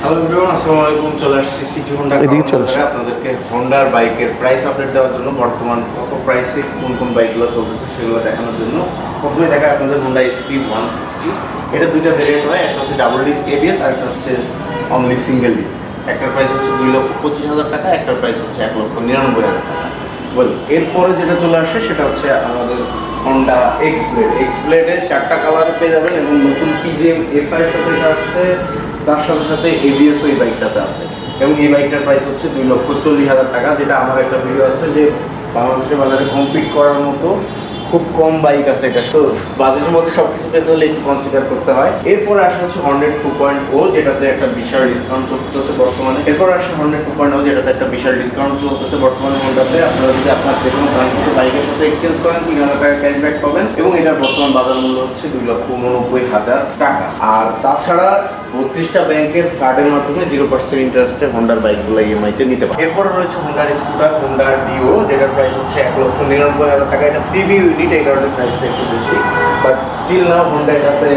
Hello everyone, আসসালামু আলাইকুম। চলে আসছি সিটি হোন্ডা আপনাদেরকে হোন্ডার বাইকের প্রাইস আপডেট দেওয়ার জন্য, বর্তমান কত প্রাইসে কোন কোন বাইকগুলো চলতেছে সেগুলো দেখানোর জন্য। প্রথমে দেখা আপনাদের হোন্ডা SP 160। এটা দুইটা ভেরিয়েন্ট হয়, একটা হচ্ছে ডাবল ডিস্ক ABS আর একটা হচ্ছে অনলি সিঙ্গেল ডিস্ক। একটার প্রাইস হচ্ছে 2,25,000 টাকা, একটার প্রাইস হচ্ছে 1,99,000 টাকা। বল, এরপরে যেটা চলে আসে সেটা হচ্ছে আমাদের হোন্ডা এক্সব্লেডে 4টা কালার পেয়ে যাবেন এবং নতুন PGM FI এর সাথে এটা আসছে, তার সাথে সাথে ABS ওই বাইকটাতে আছে এবং এই বাইকটার প্রাইস হচ্ছে 2,40,000 টাকা, যেটা আমার একটা ভিডিও আছে যে বাংলাদেশের বাজারে কম্পিট করার মতো খুব কম বাইক আছে এটা। তো বাজেটের মধ্যে সব কিছু পেতে হলে একটু কনসিডার করতে হয়। এরপর আসে হচ্ছে 100 2.0, যেটাতে একটা বিশাল ডিসকাউন্ট চলতেছে বর্তমানে। এরপর আসে 100 2.0, যেটাতে একটা বিশাল ডিসকাউন্ট চলতেছে বর্তমানে হোন্ডাতে। আপনারা যদি আপনার যে কোনো ব্র্যান্ডের বাইকের সাথে এক্সচেঞ্জ করেন 3,000 টাকা ক্যাশব্যাক পাবেন এবং এটার বর্তমান বাজার মূল্য হচ্ছে 2,89,000 টাকা। আর তাছাড়া 32টা ব্যাংকের কার্ডের মাধ্যমে 0% ইন্টারেস্টে হোন্ডার বাইকগুলো EMI তে নিতে পারে। এরপরে রয়েছে হোন্ডার স্কুটার, হোন্ডা ডিও, যেটার প্রাইস হচ্ছে 1,99,000 টাকা। এটা CB ইউনিট, এই কারণে প্রাইসটা একটু বেশি, বাট স্টিল নাও হোন্ডা এটাতে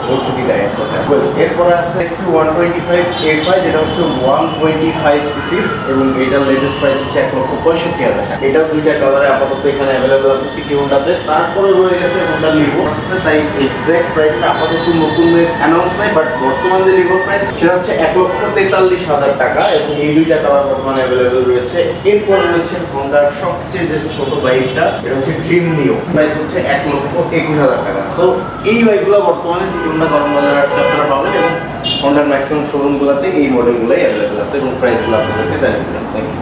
ভর্তুকি দেয় এক কথায়। এরপরে আছে SP 125 FI, যেটা হচ্ছে 125 সিসি এবং এটার লেটেস্ট প্রাইস হচ্ছে 1,65,000 টাকা। এটাও দুইটা কালারে আপাতত এখানে অ্যাভেলেবল আছে সিটি হোন্ডাতে। তারপরে রয়ে গেছে হোন্ডা লিভো আছে, তাই এক্সাক্ট প্রাইসটা আপাতত নতুনের অ্যানাউন্স নাই, বাট বর্তমান যে লিভো প্রাইস সেটা হচ্ছে 1,43,000 টাকা এবং এই দুইটা কালার বর্তমানে অ্যাভেলেবল রয়েছে। এরপরে রয়েছে হোন্ডার সবচেয়ে যে ছোট বাইকটা, এটা হচ্ছে ড্রিম নিও, প্রাইস হচ্ছে 1,21,000 টাকা। সো এই বাইকগুলো বর্তমানে সিটি হোন্ডা গরম বাজারে আপনারা পাবেন এবং হোন্ডার ম্যাক্সিমাম শোরুমগুলোতে এই মডেলগুলোই অ্যাভেলেবল আছে এবং প্রাইসগুলো আপনাদেরকে জানিয়ে দিলাম। Thank you.